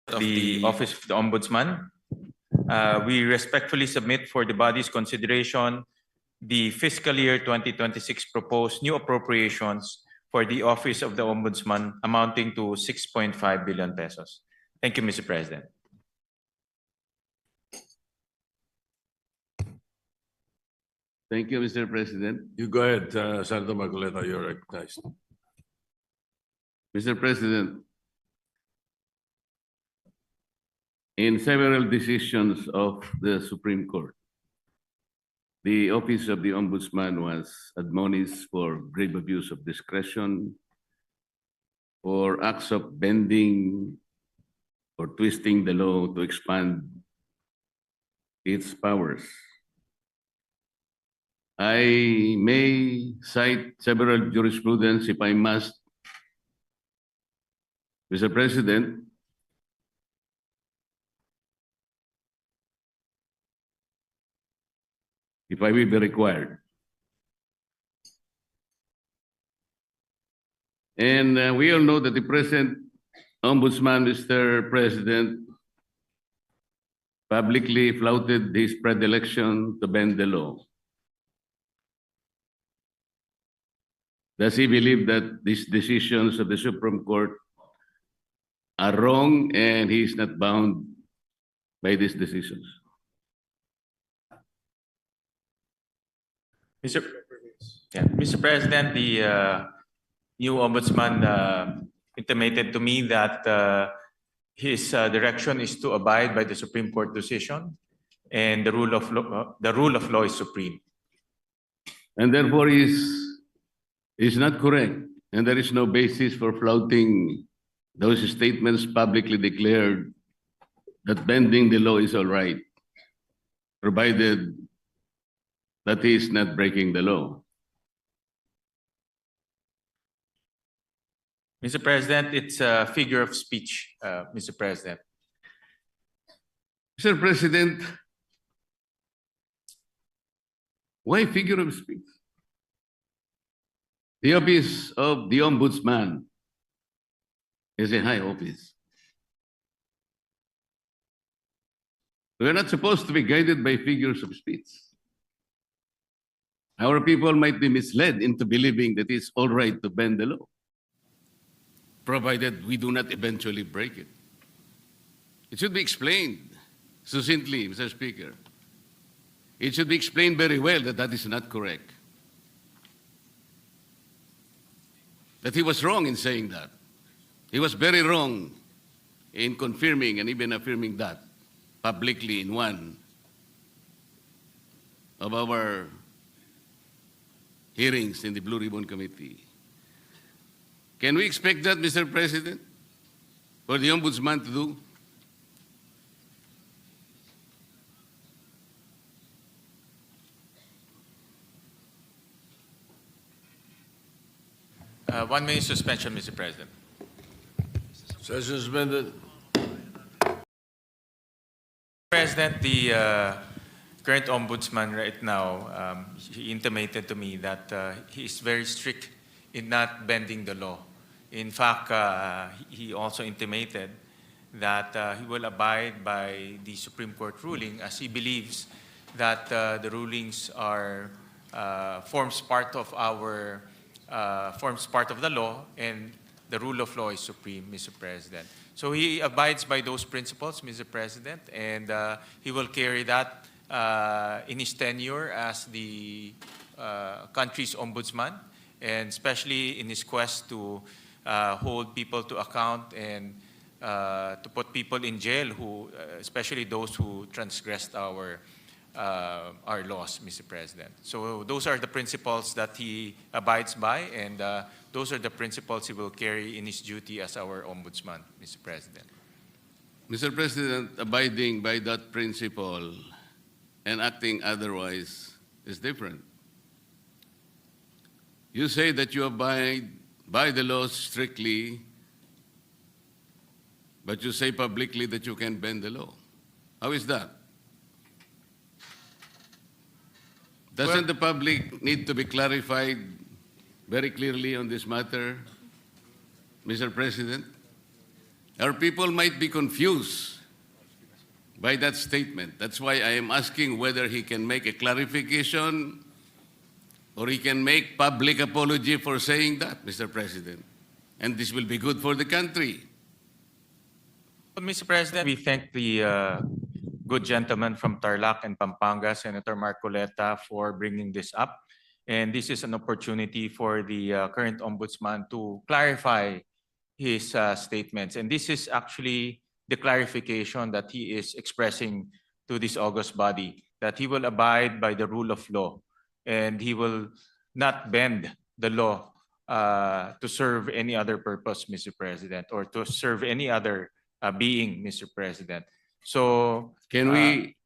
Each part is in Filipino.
of the Office of the Ombudsman. We respectfully submit for the body's consideration the fiscal year 2026 proposed new appropriations for the Office of the Ombudsman amounting to 6.5 billion pesos. Thank you, Mr. President. Thank you, Mr. President. You go ahead, Senator Marcoleta, you're recognized. Mr. President, in several decisions of the Supreme Court, the Office of the Ombudsman was admonished for grave abuse of discretion, for acts of bending or twisting the law to expand its powers. I may cite several jurisprudence if I must. Mr. President, if I will be required. And we all know that the present Ombudsman, Mr. President, publicly flouted his predilection to bend the law. Does he believe that these decisions of the Supreme Court are wrong and he is not bound by these decisions? Mr. President, the new ombudsman intimated to me that his direction is to abide by the Supreme Court decision, and the rule of law is supreme. And therefore is not correct, and there is no basis for flouting those statements publicly declared that bending the law is all right, provided that he is not breaking the law. Mr. President, it's a figure of speech, Mr. President. Mr. President, why figure of speech? The Office of the Ombudsman is a high office. We are not supposed to be guided by figures of speech. Our people might be misled into believing that it's all right to bend the law, provided we do not eventually break it. It should be explained succinctly, Mr. Speaker. It should be explained very well that that is not correct. That he was wrong in saying that. He was very wrong in confirming and even affirming that publicly in one of our hearings in the Blue Ribbon Committee. Can we expect that, Mr. President, for the Ombudsman to do? One minute suspension, Mr. President. Session suspended. President, the current ombudsman right now, he intimated to me that he is very strict in not bending the law. In fact, he also intimated that he will abide by the Supreme Court ruling, as he believes that the rulings are forms part of the law, and the rule of law is supreme, Mr. President. So he abides by those principles, Mr. President, and he will carry that in his tenure as the country's ombudsman, and especially in his quest to hold people to account and to put people in jail, especially those who transgressed our laws, Mr. President. So those are the principles that he abides by, and those are the principles he will carry in his duty as our ombudsman, Mr. President. Mr. President, abiding by that principle and acting otherwise is different. You say that you abide by the laws strictly, but you say publicly that you can bend the law. How is that? Doesn't the public need to be clarified very clearly on this matter, Mr. President? Our people might be confused by that statement. That's why I am asking whether he can make a clarification or he can make public apology for saying that, Mr. President. And this will be good for the country. Mr. President, we thank the good gentleman from Tarlac and Pampanga, Senator Marcoleta, for bringing this up. And this is an opportunity for the current ombudsman to clarify his statements. And this is actually the clarification that he is expressing to this august body, that he will abide by the rule of law and he will not bend the law to serve any other purpose, Mr. President, or to serve any other being, Mr. President. So, Can we,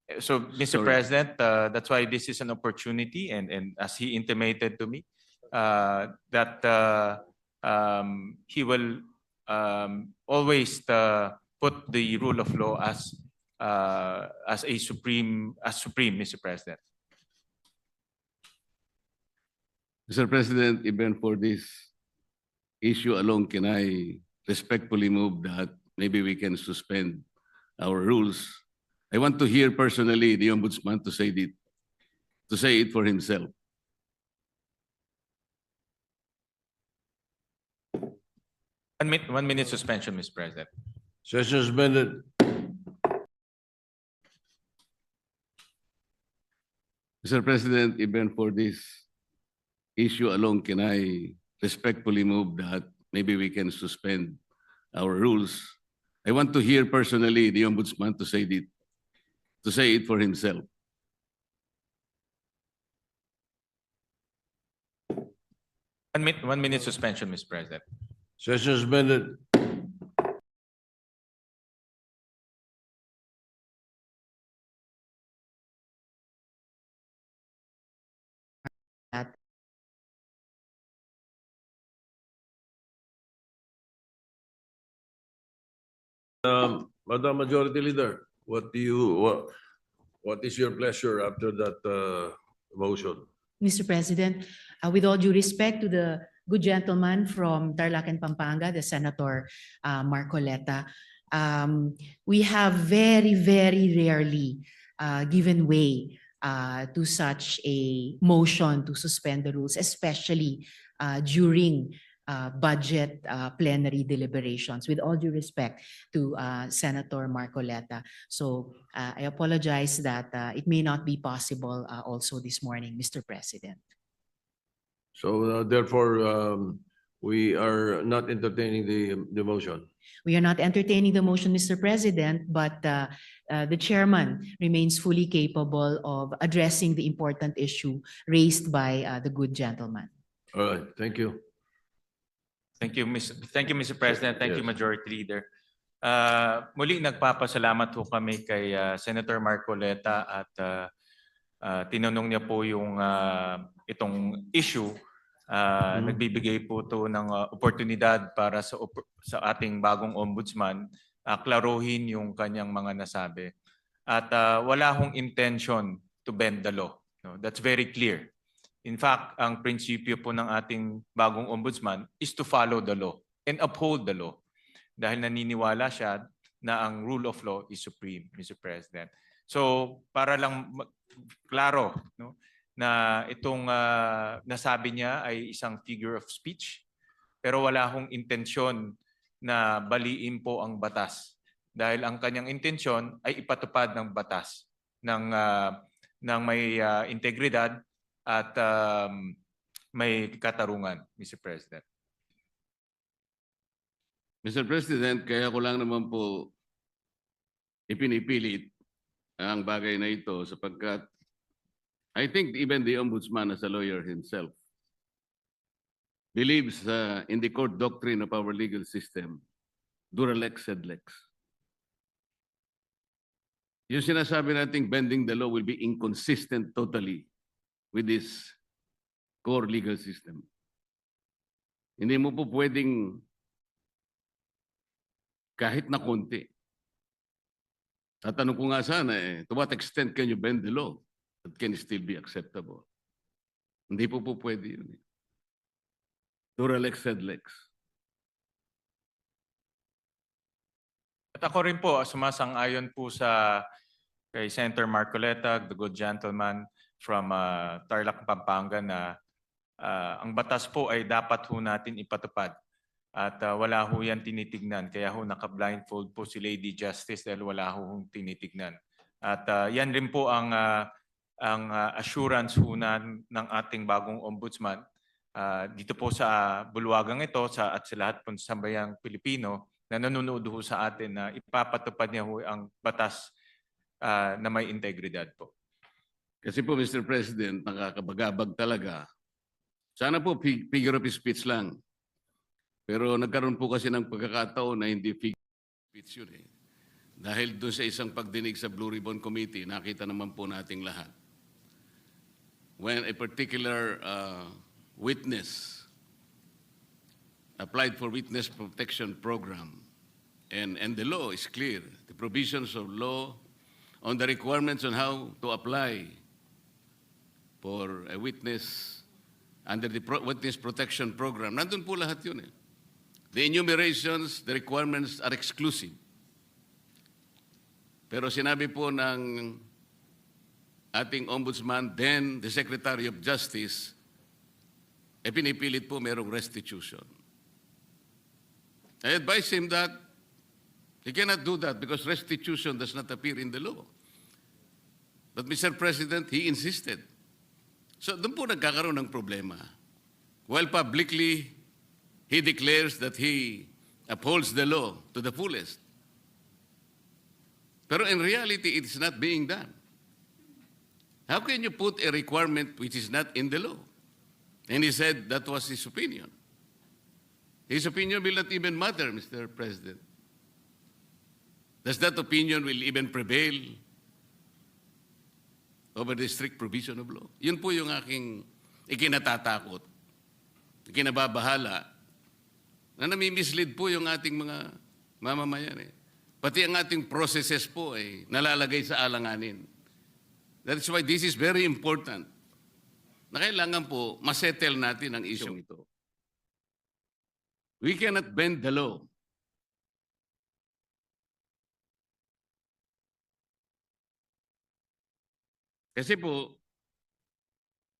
Mr. Sorry. President, that's why this is an opportunity, and as he intimated to me, that he will always put the rule of law as supreme, Mr. President. Mr. President, even for this issue alone, can I respectfully move that maybe we can suspend our rules? I want to hear personally the ombudsman to say it for himself. One minute suspension, Mr. President. Session suspended. Mr. President, even for this issue alone, can I respectfully move that maybe we can suspend our rules? I want to hear personally the ombudsman to say it for himself. One minute suspension, Mr. President. Session suspended. Madam Majority Leader, what is your pleasure after that motion? Mr. President, with all due respect to the good gentleman from Tarlac and Pampanga, the Senator Marcoleta, we have very, very rarely given way to such a motion to suspend the rules, especially during budget plenary deliberations, with all due respect to Senator Marcoleta. So I apologize that it may not be possible also this morning, Mr. President. So therefore, we are not entertaining the motion. We are not entertaining the motion, Mr. President, but the chairman remains fully capable of addressing the important issue raised by the good gentleman. All right, thank you. Thank you, Mr. President. Thank you, Yes. Majority Leader. Muling nagpapasalamat po kami kay Senator Marcoleta at tinanong niya po yung itong issue. Nagbibigay po to ng oportunidad para sa ating bagong ombudsman klaruhin yung kanyang mga nasabi. At wala hong intention to bend the law. No? That's very clear. In fact, ang prinsipyo po ng ating bagong ombudsman is to follow the law and uphold the law. Dahil naniniwala siya na ang rule of law is supreme, Mr. President. So, para lang klaro, no, na itong nasabi niya ay isang figure of speech, pero wala hong intensyon na baliin po ang batas. Dahil ang kanyang intensyon ay ipatupad ng batas ng may integridad at may katarungan, Mr. President. Mr. President, kaya ko lang naman po ipinipilit ang bagay na ito sapagkat I think even the ombudsman as a lawyer himself believes in the court doctrine of our legal system, dura lex sed lex. Yung sinasabi nating bending the law will be inconsistent totally with this core legal system. Hindi mo po pwedeng kahit na konti. Tatanong ko nga sana to what extent can you bend the law that can still be acceptable? Hindi po pwede yun. Dura lex sed lex. At ako rin po, sumasang-ayon po sa kay Senator Marcoleta, the good gentleman from Tarlac, Pampanga na ang batas po ay dapat ho natin ipatupad. At wala ho yan tinitignan. Kaya ho naka-blindfold po si Lady Justice dahil wala ho hong tinitignan. At yan rin po ang assurance ho ng ating bagong ombudsman dito po sa bulwagang ito at sa lahat po sa sambayang Pilipino na nanonood ho sa atin na ipapatupad niya ho ang batas na may integridad po. Kasi po, Mr. President, nakakabagabag talaga. Sana po figure of speech lang. Pero nagkaroon po kasi ng pagkakataon na hindi figure of speech yun eh. Dahil doon sa isang pagdinig sa Blue Ribbon Committee, nakita naman po nating lahat. When a particular witness applied for witness protection program, and the law is clear, the provisions of law on the requirements on how to apply for a witness under the witness protection program, nandun po lahat yun eh. The enumerations, the requirements are exclusive. Pero sinabi po ng ating ombudsman, then the Secretary of Justice, pinipilit po merong restitution. I advise him that he cannot do that because restitution does not appear in the law. But Mr. President, he insisted. So doon po nagkakaroon ng problema. While publicly, he declares that he upholds the law to the fullest. Pero in reality, it is not being done. How can you put a requirement which is not in the law? And he said that was his opinion. His opinion will not even matter, Mr. President. Does that opinion will even prevail over the strict provision of law? Yun po yung aking ikinatatakot, ikinababahala, na nami-mislead po yung ating mga mamamayan eh. Pati ang ating processes po ay nalalagay sa alanganin. That's why this is very important. Na kailangan po masettle natin ang isyong ito. We cannot bend the law. Kasi po,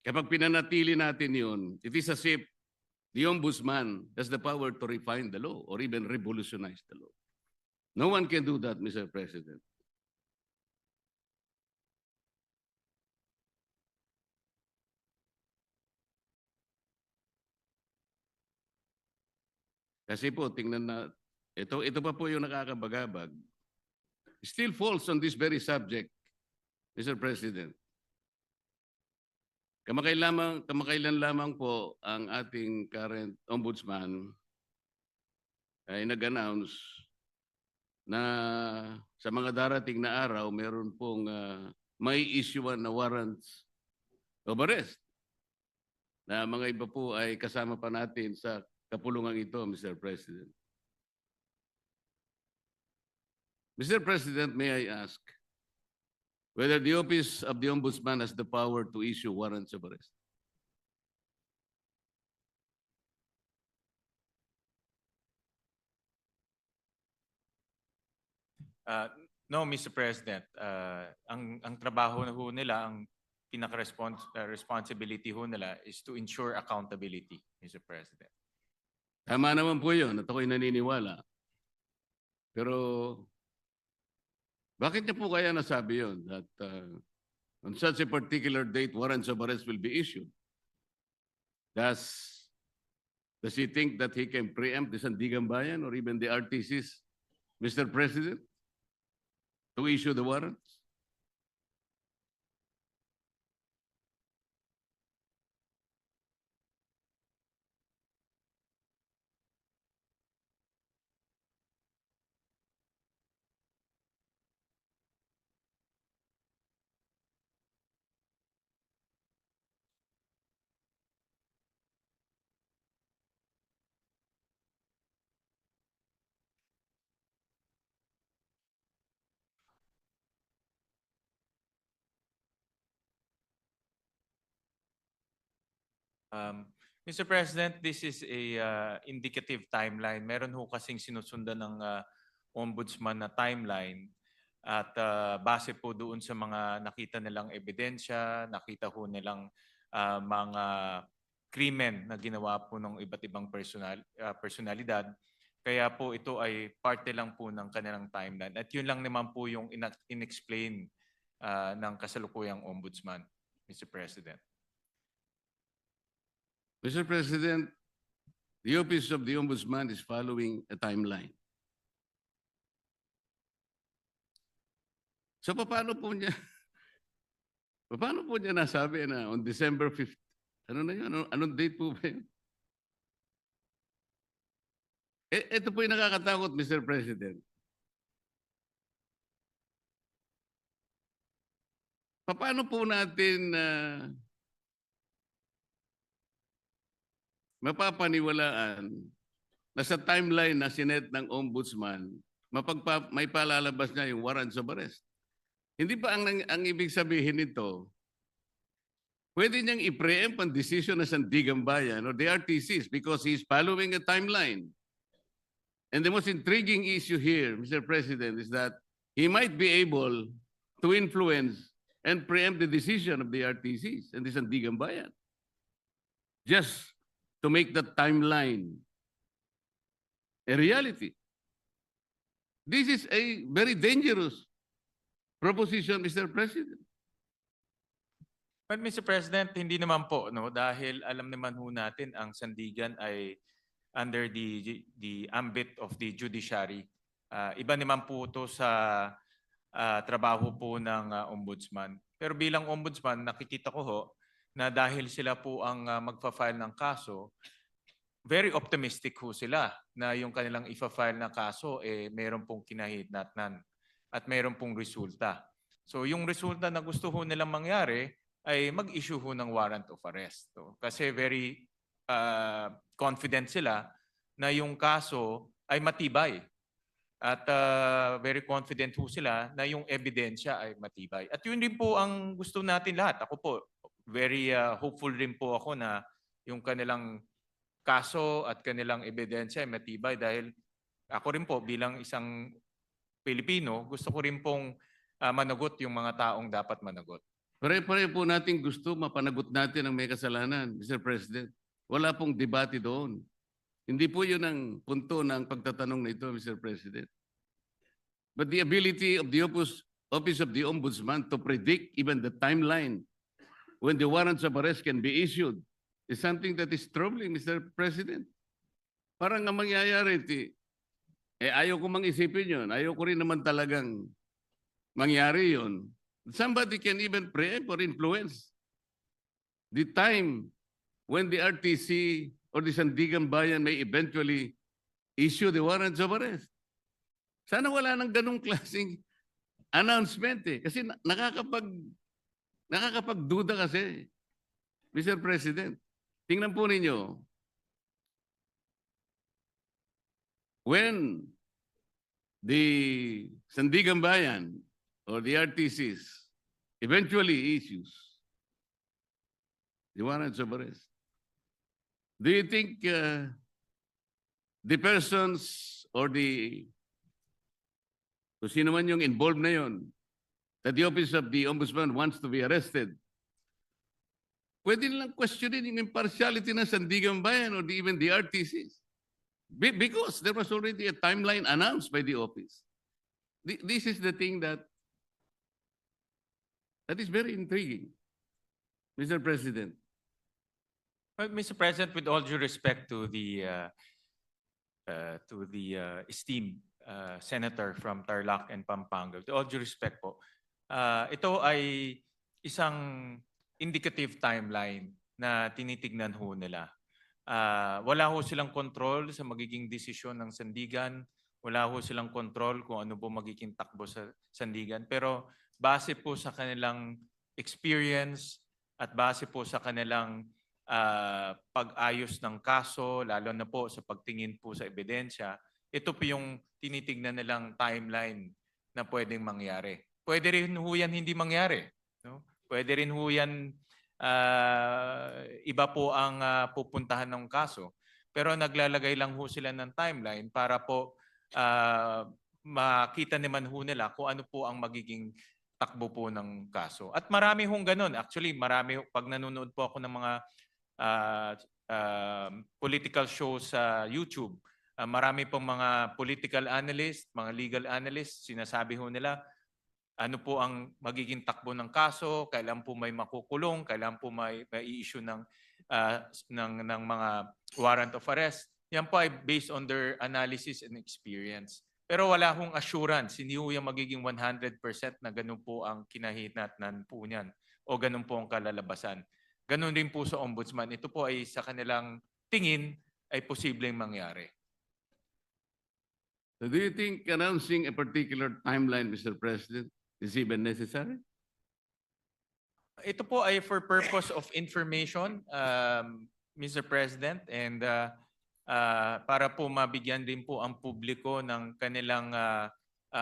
kapag pinanatili natin yun, it is as if the ombudsman has the power to refine the law or even revolutionize the law. No one can do that, Mr. President. Kasi po, tingnan na, ito pa po yung nakakabagabag. Still falls on this very subject, Mr. President. Kamakailan lamang po ang ating current ombudsman ay nag-announce na sa mga darating na araw, meron pong may issuean na warrants of arrest. Na mga iba po ay kasama pa natin sa kapulungan ito, Mr. President. Mr. President, may I ask whether the Office of the Ombudsman has the power to issue warrants of arrest? No, Mr. President. Ang trabaho na ho nila, ang responsibility ho nila is to ensure accountability, Mr. President. Tama naman po yun, at ako'y naniniwala. Pero bakit niya po kaya nasabi yun? That on such a particular date, warrants of arrest will be issued. Does he think that he can preempt the Sandigan Bayan or even the RTCs, Mr. President, to issue the warrants? Mr. President, this is a indicative timeline. Meron ho kasing sinusundan ng ombudsman na timeline at base po doon sa mga nakita nilang ebidensya, nakita ho nilang mga krimen na ginawa po ng iba't ibang personalidad. Kaya po ito ay parte lang po ng kanilang timeline. At yun lang naman po yung inexplain ng kasalukuyang ombudsman, Mr. President. Mr. President, the Office of the Ombudsman is following a timeline. So paano po niya nasabi na on December 5th? Ano na yun? Anong date po ba yun? Ito po yung nakakatakot, Mr. President. Paano po natin mapapaniwalaan na sa timeline na sinet ng ombudsman, may palalabas niya yung warrants of arrest? Hindi ba ang ibig sabihin nito, pwede niyang i-preempt ang decision ng Sandigan Bayan or the RTCs because he's following a timeline. And the most intriguing issue here, Mr. President, is that he might be able to influence and preempt the decision of the RTCs and the Sandigan Bayan just to make that timeline a reality. This is a very dangerous proposition, Mr. President. But Mr. President, hindi naman po, no, dahil alam naman ho natin ang Sandigan ay under the ambit of the judiciary. Iba naman po ito sa trabaho po ng ombudsman. Pero bilang ombudsman, nakikita ko ho na dahil sila po ang magfa-file ng kaso, very optimistic ho sila na yung kanilang ifa-file na kaso meron pong kinahitnatnan at meron pong resulta. So yung resulta na gusto ho nilang mangyari ay mag-issue ho ng warrant of arrest. So, kasi very confident sila na yung kaso ay matibay. At very confident ho sila na yung ebidensya ay matibay. At yun din po ang gusto natin lahat. Ako po, very hopeful rin po ako na yung kanilang kaso at kanilang ebidensya ay matibay dahil ako rin po bilang isang Pilipino, gusto ko rin pong managot yung mga taong dapat managot. Pare-pare po natin gusto mapanagot natin ang may kasalanan, Mr. President. Wala pong debate doon. Hindi po yun ang punto ng pagtatanong na ito, Mr. President. But the ability of the Office of the Ombudsman to predict even the timeline when the warrants of arrest can be issued is something that is troubling, Mr. President. Parang ang mangyayari, ayaw ko mang isipin yun. Ayaw ko rin naman talagang mangyari yun. Somebody can even preempt or influence the time when the RTC or the Sandigan Bayan may eventually issue the warrants of arrest. Sana wala nang ganung klaseng announcement Kasi nakakapagduda kasi, Mr. President. Tingnan po ninyo, when the Sandigan Bayan or the RTCs eventually issues the warrants of arrest, do you think the persons or kung sino man yung involved na yun, that the Office of the Ombudsman wants to be arrested, pwede nilang questionin yung impartiality ng Sandigan Bayan or even the RTCs? Because there was already a timeline announced by the office. This is the thing that is very intriguing, Mr. President. Well, Mr. President, with all due respect to the esteemed senator from Tarlac and Pampanga, with all due respect po, ito ay isang indicative timeline na tinitignan ho nila. Wala ho silang control sa magiging desisyon ng Sandigan. Wala ho silang control kung ano po magiging takbo sa Sandigan. Pero base po sa kanilang experience at base po sa kanilang pag-ayos ng kaso, lalo na po sa pagtingin po sa ebidensya, ito po yung tinitignan nilang timeline na pwedeng mangyari. Pwede rin ho yan hindi mangyari. No? Pwede rin ho yan iba po ang pupuntahan ng kaso. Pero naglalagay lang ho sila ng timeline para po makita naman ho nila kung ano po ang magiging takbo po ng kaso. At marami hong ganun. Actually, marami, pag nanonood po ako ng mga ah, political shows sa YouTube, marami pong mga political analyst, mga legal analyst, sinasabi ho nila, ano po ang magiging takbo ng kaso, kailan po may makukulong, kailan po may issue ng mga warrant of arrest. Yan po ay based on their analysis and experience. Pero wala hong assurance, hindi ho yung magiging 100% na ganun po ang kinahinatnan po niyan o ganun po ang kalalabasan. Ganun din po sa ombudsman. Ito po ay sa kanilang tingin ay posibleng mangyari. So do you think announcing a particular timeline, Mr. President, is even necessary? Ito po ay for purpose of information, Mr. President, and para po mabigyan din po ang publiko ng kanilang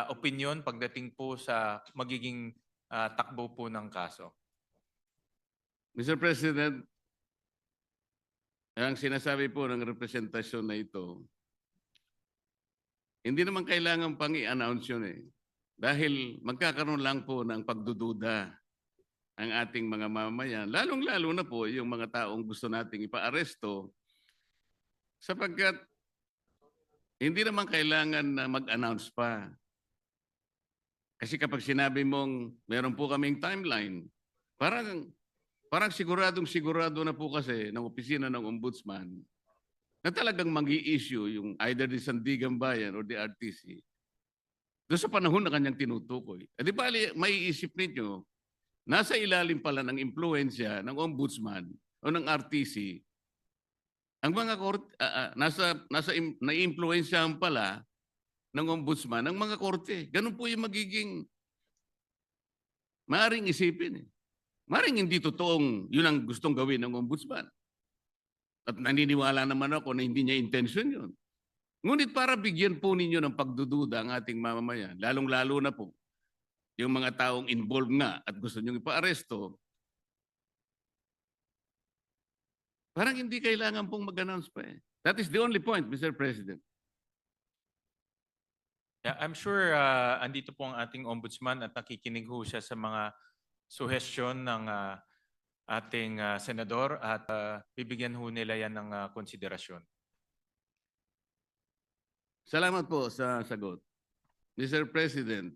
opinion pagdating po sa magiging takbo po ng kaso. Mr. President, ang sinasabi po ng representasyon na ito, hindi naman kailangan pang i-announce yun eh. Dahil magkakaroon lang po ng pagdududa ang ating mga mamamayan, lalong-lalo na po yung mga taong gusto nating ipa-aresto, sapagkat hindi naman kailangan na mag-announce pa. Kasi kapag sinabi mong meron po kaming timeline, parang siguradong-sigurado na po kasi ng opisina ng ombudsman na talagang mag-i-issue yung either the Sandigan Bayan or the RTC doon sa panahon na kanyang tinutukoy. Di ba, maiisip ninyo, nasa ilalim pala ng impluensya ng ombudsman o ng RTC, ang mga korte, naiimpluensyahan pala ng ombudsman ang mga korte. Ganun po yung magiging maaring isipin. Maaring hindi totoong yun ang gustong gawin ng ombudsman. At naniniwala naman ako na hindi niya intention yun. Ngunit para bigyan po ninyo ng pagdududa ang ating mamamayan, lalong-lalo na po yung mga taong involved nga at gusto nyo ipa-aresto, parang hindi kailangan pong mag-announce pa eh. That is the only point, Mr. President. Yeah, I'm sure andito po ang ating ombudsman at nakikinig ho siya sa mga suhestyon ng ating senador at bibigyan ho nila yan ng konsiderasyon. Salamat po sa sagot. Mr. President,